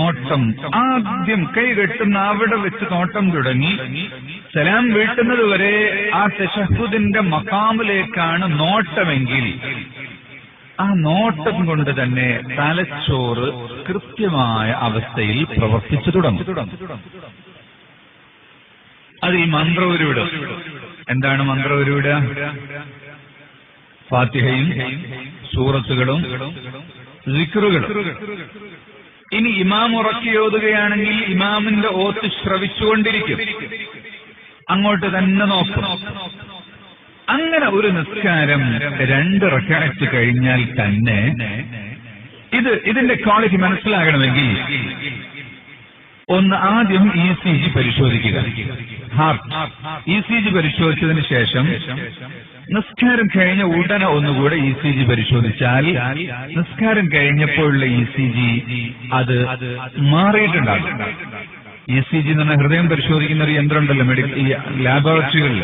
നോട്ടം. ആദ്യം കൈ കെട്ടുന്ന അവിടെ വെച്ച് നോട്ടം തുടങ്ങി സലാം വീട്ടുന്നത് വരെ ആ തശഹുദിന്റെ മഖാമിലേക്കാണ് നോട്ടമെങ്കിൽ ആ നോട്ടം കൊണ്ട് തന്നെ തലച്ചോറ് കൃത്യമായ അവസ്ഥയിൽ പ്രവർത്തിച്ചു തുടങ്ങും. അത് ഈ മന്ത്രവുരുവിടും. എന്താണ് മന്ത്രവുരുവിടുക? ഫാത്തിഹയും സൂറത്തുകളും സിക്റുകളും. ഇനി ഇമാം ഉറക്കിയോതുകയാണെങ്കിൽ ഇമാമിന്റെ ഓത്ത് ശ്രവിച്ചുകൊണ്ടിരിക്കും, അങ്ങോട്ട് തന്നെ നോക്കും. അങ്ങനെ ഒരു നിസ്കാരം 2 റക്അത്ത് കഴിഞ്ഞാൽ തന്നെ ഇതിന്റെ ക്വാളിറ്റി മനസ്സിലാകണമെങ്കിൽ ഒന്ന് ആദ്യം ECG പരിശോധിക്കുക. ഹാർട്ട് ECG പരിശോധിച്ചതിന് ശേഷം നിസ്കാരം കഴിഞ്ഞ ഉടനെ ഒന്നുകൂടെ ECG പരിശോധിച്ചാൽ നിസ്കാരം കഴിഞ്ഞപ്പോഴുള്ള ECG അത് മാറിയിട്ടുണ്ടാകും. ECG എന്ന് പറഞ്ഞാൽ ഹൃദയം പരിശോധിക്കുന്ന ഒരു യന്ത്രമുണ്ടല്ലോ മെഡിക്കൽ ലാബോറട്ടറികളിൽ,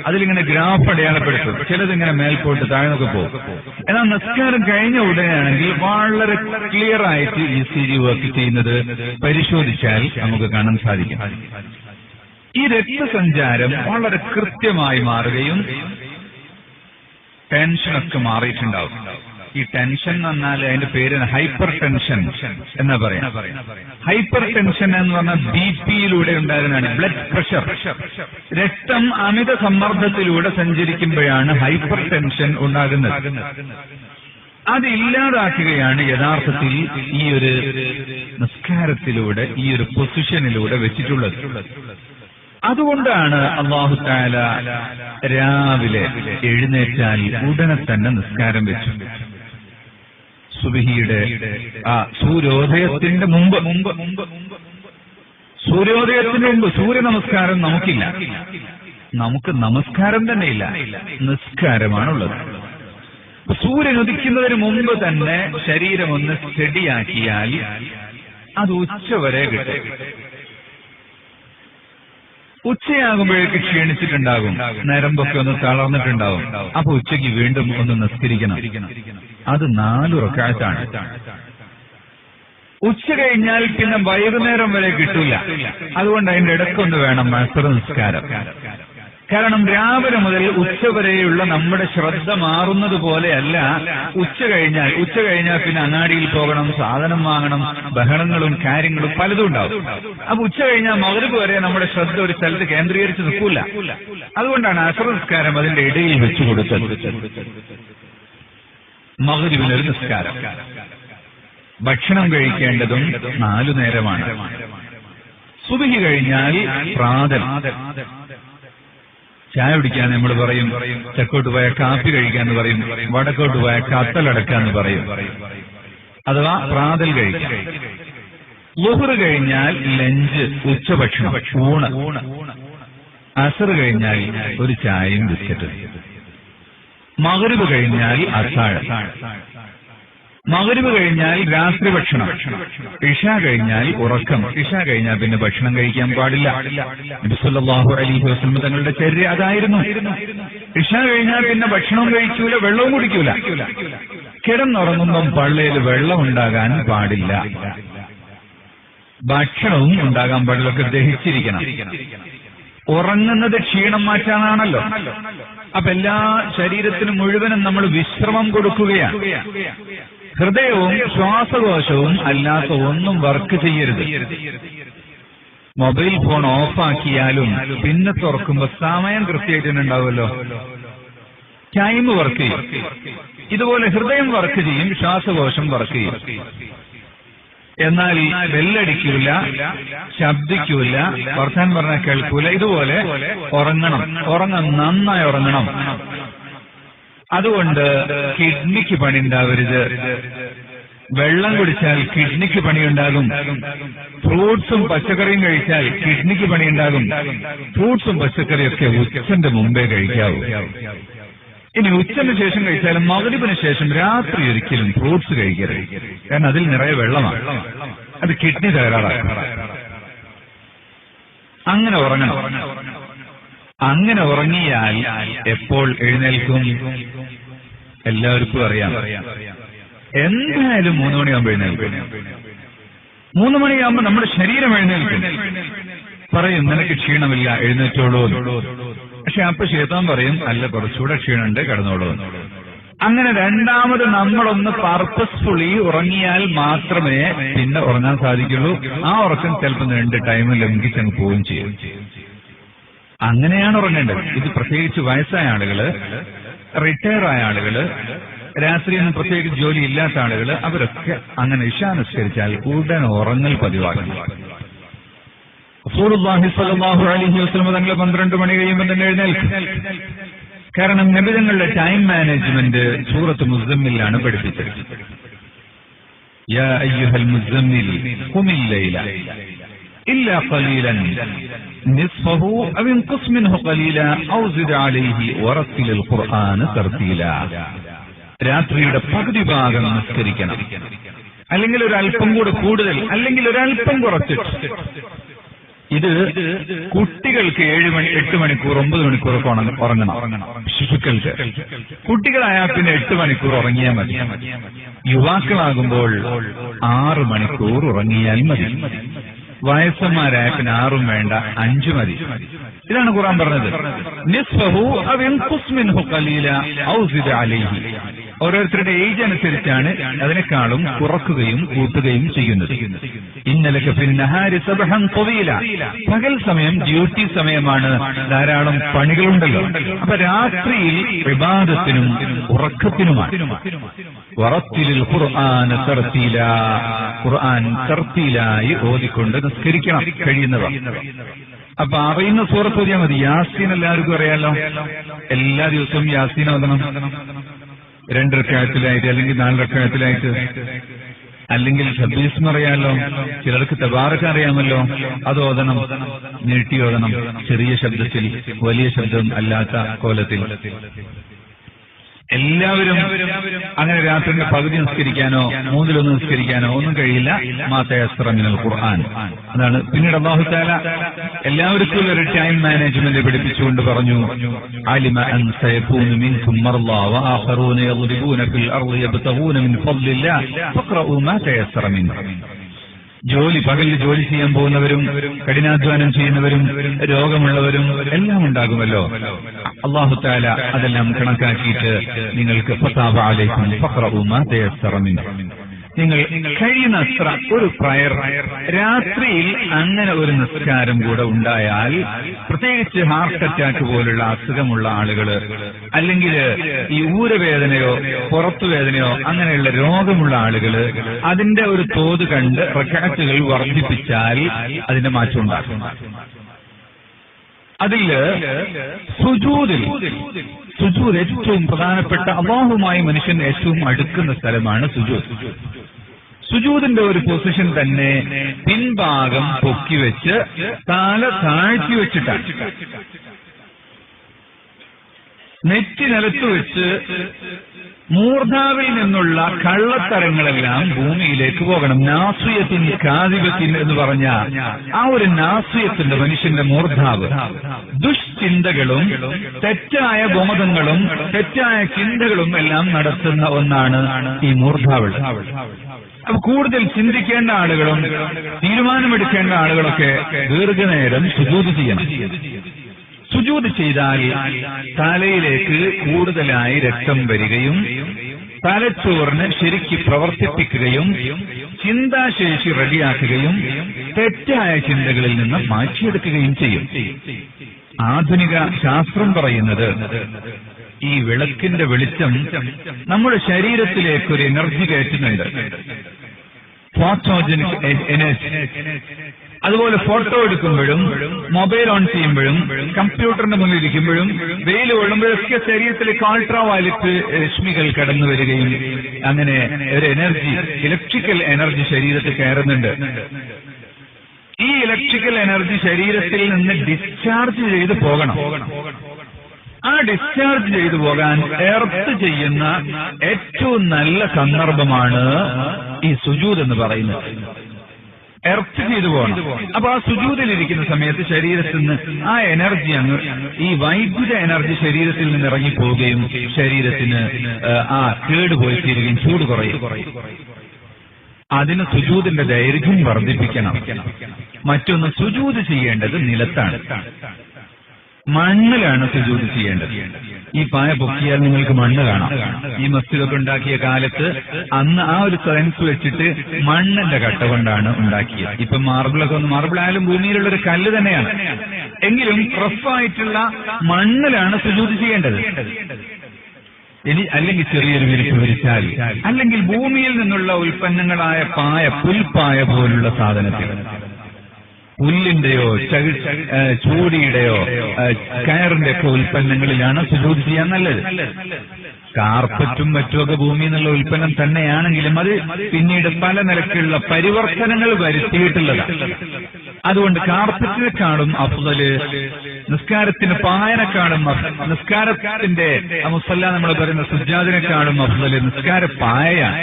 അതിലിങ്ങനെ ഗ്രാഫ് അടയാളപ്പെടുത്തും. ചിലതിങ്ങനെ മേൽപോട്ട് താഴ്ന്നൊക്കെ പോകും. എന്നാൽ നിസ്കാരം കഴിഞ്ഞ ഉടനെയാണെങ്കിൽ വളരെ ക്ലിയർ ആയിട്ട് ECG വർക്ക് ചെയ്യുന്നത് പരിശോധിച്ചാൽ നമുക്ക് കാണാൻ സാധിക്കും. ഈ രക്തസഞ്ചാരം വളരെ കൃത്യമായി മാറുകയും ടെൻഷനൊക്കെ മാറിയിട്ടുണ്ടാവും. ഈ ടെൻഷൻ എന്ന് പറഞ്ഞാൽ അതിന്റെ പേര് ഹൈപ്പർ ടെൻഷൻ എന്നാ പറയാം. ഹൈപ്പർ ടെൻഷൻ എന്ന് പറഞ്ഞാൽ BP-യിലൂടെ ഉണ്ടാകുന്നതാണ്. ബ്ലഡ് പ്രഷർ, രക്തം അമിത സമ്മർദ്ദത്തിലൂടെ സഞ്ചരിക്കുമ്പോഴാണ് ഹൈപ്പർ ടെൻഷൻ ഉണ്ടാകുന്നത്. അത് ഇല്ലാതാക്കുകയാണ് യഥാർത്ഥത്തിൽ ഈ ഒരു നിസ്കാരത്തിലൂടെ, ഈ ഒരു പൊസിഷനിലൂടെ വെച്ചിട്ടുള്ളത്. അതുകൊണ്ടാണ് അല്ലാഹു തആല രാവിലെ എഴുന്നേറ്റാൽ ഉടനെ തന്നെ നിസ്കാരം വെച്ചു. സുബ്ഹിയുടെ സൂര്യോദയത്തിന്റെ മുമ്പ് സൂര്യ നമസ്കാരം നമുക്കില്ല. നമുക്ക് നമസ്കാരം തന്നെയില്ല, നിസ്കാരമാണുള്ളത്. സൂര്യൻ ഉദിക്കുന്നതിന് മുമ്പ് തന്നെ ശരീരം ഒന്ന് സ്റ്റഡിയാക്കിയാൽ അത് ഉച്ചവരെ കിട്ടും. ഉച്ചയാകുമ്പോഴേക്ക് ക്ഷീണിച്ചിട്ടുണ്ടാകും, നരമ്പൊക്കെ ഒന്ന് തളർന്നിട്ടുണ്ടാവും. അപ്പൊ ഉച്ചയ്ക്ക് വീണ്ടും ഒന്ന് നിസ്കരിക്കണം. അത് 4 റക്അത്താണ്. ഉച്ച കഴിഞ്ഞാൽ പിന്നെ വൈകുന്നേരം വരെ കിട്ടില്ല. അതുകൊണ്ട് അതിന്റെ ഇടയ്ക്കൊന്ന് വേണം അസ്ർ നിസ്കാരം. കാരണം രാവിലെ മുതൽ ഉച്ചവരെയുള്ള നമ്മുടെ ശ്രദ്ധ മാറുന്നത് പോലെയല്ല ഉച്ച കഴിഞ്ഞാൽ പിന്നെ അങ്ങാടിയിൽ പോകണം, സാധനം വാങ്ങണം, ബഹളങ്ങളും കാര്യങ്ങളും പലതും ഉണ്ടാവും. അപ്പൊ ഉച്ച കഴിഞ്ഞാൽ മഗ്രിബ് വരെ നമ്മുടെ ശ്രദ്ധ ഒരു സ്ഥലത്ത് കേന്ദ്രീകരിച്ച് നിൽക്കൂല. അതുകൊണ്ടാണ് അസ്ർ നിസ്കാരം അതിന്റെ ഇടയിൽ വെച്ചു കൊടുത്തത്. മഗ്രിബിനൊരു നിസ്കാരം. ഭക്ഷണം കഴിക്കേണ്ടതും 4 നേരമാണ്. സുബ്ഹി കഴിഞ്ഞാൽ പ്രാതൽ. ചായ കുടിക്കാൻ നമ്മൾ പറയും, തെക്കോട്ട് പോയ കാപ്പി കഴിക്കാന്ന് പറയും, വടക്കോട്ട് പോയ കത്തലടക്കാന്ന് പറയും, അഥവാ പ്രാതൽ കഴിക്കാം. ളുഹ്ർ കഴിഞ്ഞാൽ ലഞ്ച്, ഉച്ചഭക്ഷണം, ഊണ്. അസ്ർ കഴിഞ്ഞാൽ ഒരു ചായയും ബിസ്ക്കറ്റും. മഗ്രിബ് കഴിഞ്ഞാൽ അത്താഴം. മഗ്രിബ് കഴിഞ്ഞാൽ രാത്രി ഭക്ഷണം. ഇശ കഴിഞ്ഞാൽ ഉറക്കം. ഇശ കഴിഞ്ഞാൽ പിന്നെ ഭക്ഷണം കഴിക്കാൻ പാടില്ല. നബി സല്ലല്ലാഹു അലൈഹി വസല്ലം തങ്ങളുടെ ചര്യ അതായിരുന്നു. ഇശ കഴിഞ്ഞാൽ പിന്നെ ഭക്ഷണവും കഴിക്കൂല, വെള്ളവും കുടിക്കൂല. കിടന്നുറങ്ങുമ്പം പള്ളിയിൽ വെള്ളം ഉണ്ടാകാൻ പാടില്ല, ഭക്ഷണവും ഉണ്ടാകാൻ പാടില്ല. ഒക്കെ ദഹിച്ചിരിക്കണം. ഉറങ്ങുന്നത് ക്ഷീണം മാറ്റാനാണല്ലോ. അപ്പൊ എല്ലാ ശരീരത്തിനും മുഴുവനും നമ്മൾ വിശ്രമം കൊടുക്കുകയാണ്. ഹൃദയവും ശ്വാസകോശവും അല്ലാത്ത ഒന്നും വർക്ക് ചെയ്യരുത്. മൊബൈൽ ഫോൺ ഓഫാക്കിയാലും പിന്നെ തുറക്കുമ്പോ സമയം കൃത്യമായിട്ടുണ്ടാവുമല്ലോ, ടൈം വർക്ക് ചെയ്യും. ഇതുപോലെ ഹൃദയം വർക്ക് ചെയ്യും, ശ്വാസകോശം വർക്ക് ചെയ്യും. എന്നാൽ ബെല്ലടിക്കൂല, ശബ്ദിക്കൂല, വർത്താനം പറഞ്ഞാൽ കേൾക്കൂല. ഇതുപോലെ നന്നായി ഉറങ്ങണം. അതുകൊണ്ട് കിഡ്നിക്ക് പണി ഉണ്ടാവരുത്. വെള്ളം കുടിച്ചാൽ കിഡ്നിക്ക് പണിയുണ്ടാകും. ഫ്രൂട്ട്സും പച്ചക്കറിയും കഴിച്ചാൽ കിഡ്നിക്ക് പണിയുണ്ടാകും. ഫ്രൂട്ട്സും പച്ചക്കറിയൊക്കെ ഉച്ചന്റെ മുമ്പേ കഴിക്കാവൂ. ഇനി ഉച്ചന് ശേഷം കഴിച്ചാലും മഗ്രിബിന് ശേഷം രാത്രി ഒരിക്കലും ഫ്രൂട്ട്സ് കഴിക്കരുത്. കാരണം അതിൽ നിറയെ വെള്ളമാണ്, അത് കിഡ്നി തകരാറാക്കും. അങ്ങനെ ഉറങ്ങണം. അങ്ങനെ ഉറങ്ങിയാൽ എപ്പോൾ എഴുന്നേൽക്കും എല്ലാവർക്കും അറിയാം. എന്തായാലും 3 മണിയാകുമ്പോൾ എഴുന്നേൽക്കും. 3 മണിയാകുമ്പോൾ നമ്മുടെ ശരീരം എഴുന്നേൽക്കും, പറയും നിനക്ക് ക്ഷീണമില്ല, എഴുന്നേറ്റോളൂ. പക്ഷെ അപ്പൊ ശൈത്താൻ പറയും അല്ല, കുറച്ചുകൂടെ ക്ഷീണമുണ്ട്, കിടന്നോളൂ. അങ്ങനെ രണ്ടാമത് നമ്മളൊന്ന് പർപ്പസ്ഫുള്ളി ഉറങ്ങിയാൽ മാത്രമേ പിന്നെ ഉറങ്ങാൻ സാധിക്കുള്ളൂ. ആ ഉറക്കം ചിലപ്പോൾ നീണ്ട ടൈം ലംഘിച്ചങ്ങ് പോവുകയും ചെയ്യും. അങ്ങനെയാണ് ഉറങ്ങേണ്ടത്. ഇത് പ്രത്യേകിച്ച് വയസ്സായ ആളുകള്, റിട്ടയർ ആയ ആളുകള്, രാത്രിയൊന്നും പ്രത്യേകിച്ച് ജോലി ഇല്ലാത്ത ആളുകള്, അവരൊക്കെ അങ്ങനെ ഇശാ നിസ്കരിച്ചാൽ ഉടൻ ഉറങ്ങൽ പതിവാക്കണം. റസൂലുള്ളാഹി സ്വല്ലല്ലാഹു അലൈഹി വസല്ലം തങ്ങൾ 12 മണി കഴിയുമ്പോൾ തന്നെ എഴുന്നേൽക്കും. കാരണം നബി തങ്ങളുടെ ടൈം മാനേജ്മെന്റ് സൂറത്ത് മുസമ്മിലാണ് പഠിപ്പിച്ചത്. യാ അയ്യുഹൽ മുസമ്മിൽ ഖുമിൽ ലൈല ഇല്ലാ ഖലീലൻ നിസ്ഫഹു അവ ഇൻഖുസ് മിൻഹു ഖലീല ഔ സിദ് അലൈഹി വറത്തിലിൽ ഖുർആന തർതീല. രാത്രിയുടെ പകുതി ഭാഗം നിസ്കരിക്കണം, അല്ലെങ്കിൽ ഒരല്പം കൂടെ കൂടുതൽ, അല്ലെങ്കിൽ ഒരല്പം കുറച്ചിട്ട്. ഇത് കുട്ടികൾക്ക് 8 മണിക്കൂർ 9 മണിക്കൂറൊക്കെ ഉറങ്ങണം. ശിശുക്കൾക്ക്, കുട്ടികളായാൽ പിന്നെ 8 മണിക്കൂർ ഉറങ്ങിയാൽ മതി. യുവാക്കളാകുമ്പോൾ 6 മണിക്കൂർ ഉറങ്ങിയാൽ മതി. വയസ്സന്മാരായ പിന്നെ 6 വേണ്ട, 5 മതി. ഇതാണ് ഖുർആൻ പറഞ്ഞത്. നിസ്ഫഹു അവ ഇൻഖുസ് മിൻഹു ഖലീല ഔ സിദ് അലൈഹി. ഓരോരുത്തരുടെ ഏജ് അനുസരിച്ചാണ് അതിനേക്കാളും കുറക്കുകയും കൂട്ടുകയും ചെയ്യുന്നത്. ഇന്നലക ഫിൻ നഹാരി സബ്ഹൻ ത്വീല. പകൽ സമയം ഡ്യൂട്ടി സമയമാണ്, ധാരാളം പണികളുണ്ടല്ലോ. അപ്പൊ രാത്രിയിൽ ഇബാദത്തിനും ഉറക്കത്തിനുമാണ്. വറത്തിലിൽ ഖുർആന തർതീല. ഖുർആൻ തർതീലായി ഓതിക്കൊണ്ട് നിസ്കരിക്കണം കഴിയുന്നവർ. അപ്പൊ അറിയുന്ന സൂറത്ത് ഓതിയാൽ മതി. യാസീൻ എല്ലാവർക്കും അറിയാലോ. എല്ലാ ദിവസവും യാസീൻ ഓതണം. 2 റക്അത്തിലായിട്ട്, അല്ലെങ്കിൽ 4 റക്അത്തിലായിട്ട്, അല്ലെങ്കിൽ സബ്ബീസ്മ അറിയാലോ. ചിലർക്ക് തബാറക അറിയാമല്ലോ, അത് ഓതണം. നീട്ടി ഓതണം, ചെറിയ ശബ്ദത്തിൽ, വലിയ ശബ്ദം അല്ലാത്ത കോലത്തിൽ. എല്ലാവരും അങ്ങനെ രാത്രിയുടെ പകുതി നിസ്കരിക്കാനോ 1/3 നിസ്കരിക്കാനോ ഒന്നും കഴിയില്ല. മാ തയസ്സറ മിനൽ ഖുർആൻ. അതാണ് പിന്നീട് അല്ലാഹു തആല എല്ലാവർക്കും ഒരു ടൈം മാനേജ്മെന്റ് പഠിപ്പിച്ചുകൊണ്ട് പറഞ്ഞു, അലിമ അൻ സയകൂനു മിൻകും മർളാ വആഖറൂന യദ്രിബൂന ഫിൽ അർളി യബ്തഗൂന മിൻ ഫദ്ലില്ലാഹ് ഫഖറഊ മാ തയസ്സറ മിൻഹു. പകലിൽ ജോലി ചെയ്യാൻ പോകുന്നവരും കഠിനാധ്വാനം ചെയ്യുന്നവരും രോഗമുള്ളവരും എല്ലാം ഉണ്ടാകുമല്ലോ. അല്ലാഹു തആല അതെല്ലാം കണക്കാക്കിയിട്ട് നിങ്ങൾക്ക് ഫതാബ അലൈക്കും ഫഖറഊ മാ തയസ്സറ മിൻഹു. നിങ്ങൾ കഴിയുന്നത്ര ഒരു പ്രയർ രാത്രിയിൽ അങ്ങനെ ഒരു നിസ്കാരം കൂടെ ഉണ്ടായാൽ, പ്രത്യേകിച്ച് ഹാർട്ട് അറ്റാക്ക് പോലുള്ള അസുഖമുള്ള ആളുകള്, അല്ലെങ്കിൽ ഈ ഊരവേദനയോ പുറത്തുവേദനയോ അങ്ങനെയുള്ള രോഗമുള്ള ആളുകള് അതിന്റെ ഒരു തോത് കണ്ട് റക്അത്തുകൾ വർദ്ധിപ്പിച്ചാൽ അതിന്റെ മാറ്റം ഉണ്ടാകും. അതില് സുജൂദ് ഏറ്റവും പ്രധാനപ്പെട്ട, അല്ലാഹുവുമായി മനുഷ്യൻ ഏറ്റവും അടുക്കുന്ന സ്ഥലമാണ് സുജൂദ്. സുജൂദിന്റെ ഒരു പൊസിഷൻ തന്നെ പിൻഭാഗം പൊക്കിവെച്ച് തല താഴ്ത്തി വെച്ചിട്ടാണ്. നെറ്റി നിലത്ത് വെച്ച് മൂർധാവിൽ നിന്നുള്ള കള്ളത്തരങ്ങളെല്ലാം ഭൂമിയിലേക്ക് പോകണം. നാസ്വിയത്തിൻ കാദിബത്തിൻ എന്ന് പറഞ്ഞ ആ ഒരു നാസ്വിയത്തിന്റെ, മനുഷ്യന്റെ മൂർധാവ്, ദുഷ്ചിന്തകളും തെറ്റായ ബോധങ്ങളും തെറ്റായ ചിന്തകളും എല്ലാം നടത്തുന്ന ഒന്നാണ് ഈ മൂർധാവ്. അപ്പൊ കൂടുതൽ ചിന്തിക്കേണ്ട ആളുകളും തീരുമാനമെടുക്കേണ്ട ആളുകളൊക്കെ ദീർഘനേരം സുജൂദ് ചെയ്യണം. സുജൂദ് ചെയ്താൽ തലയിലേക്ക് കൂടുതലായി രക്തം വരികയും തലച്ചോറിന് ശരിക്ക് പ്രവർത്തിപ്പിക്കുകയും ചിന്താശേഷി റെഡിയാക്കുകയും തെറ്റായ ചിന്തകളിൽ നിന്ന് മാറ്റിയെടുക്കുകയും ചെയ്യും. ആധുനിക ശാസ്ത്രം പറയുന്നത് ഈ വിളക്കിന്റെ വെളിച്ചം നമ്മുടെ ശരീരത്തിലേക്ക് ഒരു എനർജി കയറ്റുന്നുണ്ട്, ഫോട്ടോജനിക് എനർജി. അതുപോലെ ഫോട്ടോ എടുക്കുമ്പോഴും മൊബൈൽ ഓൺ ചെയ്യുമ്പോഴും കമ്പ്യൂട്ടറിന്റെ മുന്നിൽ ഇരിക്കുമ്പോഴും വെയിൽ കൊള്ളുമ്പോഴൊക്കെ ശരീരത്തിലേക്ക് അൾട്രാ വയലറ്റ് രശ്മികൾ കടന്നു വരികയും അങ്ങനെ ഒരു എനർജി, ഇലക്ട്രിക്കൽ എനർജി ശരീരത്തിൽ കയറുന്നുണ്ട്. ഈ ഇലക്ട്രിക്കൽ എനർജി ശരീരത്തിൽ നിന്ന് ഡിസ്ചാർജ് ചെയ്ത് പോകണം. ആ ഡിസ്ചാർജ് ചെയ്തു പോകാൻ എർത്ത് ചെയ്യുന്ന ഏറ്റവും നല്ല സന്ദർഭമാണ് ഈ സുജൂദ് എന്ന് പറയുന്നത്. എർത്ത് ചെയ്തു പോകണം. അപ്പൊ ആ സുജൂദിലിരിക്കുന്ന സമയത്ത് ശരീരത്തിൽ നിന്ന് ആ എനർജി അങ്ങ്, ഈ വൈദ്യുത എനർജി ശരീരത്തിൽ നിന്ന് ഇറങ്ങിപ്പോവുകയും ശരീരത്തിന് ആ കേടുപോയി തീരുകയും ചൂട് കുറയും. അതിന് സുജൂദിന്റെ ദൈർഘ്യം വർദ്ധിപ്പിക്കണം. മറ്റൊന്ന്, സുജൂദ് ചെയ്യേണ്ടത് നിലത്താണ്, മണ്ണിലാണ് സുജൂദ് ചെയ്യേണ്ടത്. ഈ പായ പൊക്കിയാൽ നിങ്ങൾക്ക് മണ്ണ് കാണാം. ഈ മസ്ജിദൊക്കെ ഉണ്ടാക്കിയ കാലത്ത് അന്ന് ആ ഒരു സയൻസ് വെച്ചിട്ട് മണ്ണിന്റെ കട്ട കൊണ്ടാണ് ഉണ്ടാക്കിയത്. ഇപ്പൊ മാർബിളൊക്കെ ഒന്ന്, മാർബിൾ ആയാലും ഭൂമിയിലുള്ള ഒരു കല്ല് തന്നെയാണ്, എങ്കിലും റഫായിട്ടുള്ള മണ്ണിലാണ് സുജൂദ് ചെയ്യേണ്ടത്. ഇനി അല്ലെങ്കിൽ ചെറിയൊരു വിരിപ്പ് വിരിച്ചാൽ, അല്ലെങ്കിൽ ഭൂമിയിൽ നിന്നുള്ള ഉൽപ്പന്നങ്ങളായ പായ, പുൽപ്പായ പോലുള്ള സാധനത്തിൽ, പുല്ലിന്റെയോ ചൂടിയുടെയോ കയറിന്റെ ഒക്കെ ഉൽപ്പന്നങ്ങളിലാണ് സുജൂദ് ചെയ്യാൻ നല്ലത്. കാർപ്പറ്റും മറ്റുമൊക്കെ ഭൂമിയിൽ നിന്നുള്ള ഉൽപ്പന്നം തന്നെയാണെങ്കിലും അത് പിന്നീട് പല നിലക്കുള്ള പരിവർത്തനങ്ങൾ വരുത്തിയിട്ടുള്ളതാണ്. അതുകൊണ്ട് കാർപ്പറ്റിനെക്കാളും അഫ്ളല്, നിസ്കാരത്തിന് പായനെക്കാളും, നിസ്കാരത്തിന്റെ മുസല്ല നമ്മൾ പറയുന്ന സുജാദിനെക്കാളും അഫ്ളല് നിസ്കാര പായയാണ്.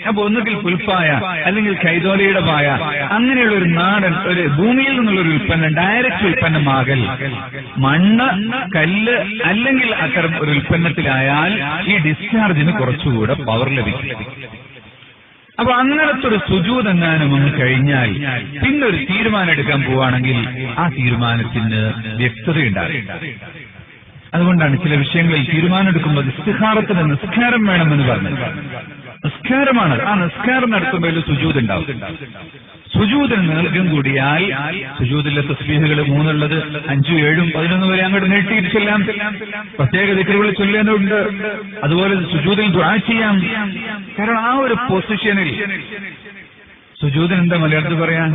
അപ്പൊ ഒന്നുകിൽ പുൽപ്പായ അല്ലെങ്കിൽ കൈതോലയുടെ പായ, അങ്ങനെയുള്ള ഒരു നാടൻ, ഒരു ഭൂമിയിൽ നിന്നുള്ളൊരു ഉൽപ്പന്നം, ഡയറക്റ്റ് ഉൽപ്പന്നമാകൽ, മണ്ണ്, കല്ല് അല്ലെങ്കിൽ അത്തരം ഒരു ഉൽപ്പന്നത്തിലായാൽ ഈ ഡിസ്ചാർജിന് കുറച്ചുകൂടെ പവർ ലഭിക്കും. അപ്പൊ അങ്ങനത്തെ ഒരു സുജൂദ് എങ്ങാനും ഒന്ന് കഴിഞ്ഞാൽ പിന്നെ ഒരു തീരുമാനം എടുക്കാൻ പോവുകയാണെങ്കിൽ ആ തീരുമാനത്തിന് വ്യക്തതയുണ്ടാകും. അതുകൊണ്ടാണ് ചില വിഷയങ്ങളിൽ തീരുമാനം എടുക്കുമ്പോൾ ഇസ്തിഖാറത്തിന് നിസ്കാരം വേണമെന്ന് പറഞ്ഞത്. നിസ്കാരമാണ്, ആ നിസ്കാരം നടത്തുമ്പോൾ സുജൂദ് ഉണ്ടാവും. സുജൂദിന് ദൈർഘ്യം കൂടിയാൽ, സുജൂദിലെ തസ്ബീഹുകൾ 3 5, 7, 11 വരെ അങ്ങോട്ട് നീട്ടിയിട്ട് ചെല്ലാം. പ്രത്യേക ദിക്റുകൾ ചൊല്ലേണ്ടതുണ്ട്. അതുപോലെ സുജൂദിൽ ദുആ ചെയ്യാം. കാരണം ആ ഒരു പൊസിഷനിൽ സുജൂദിന് എന്താ മലയാളത്തിൽ പറയാൻ?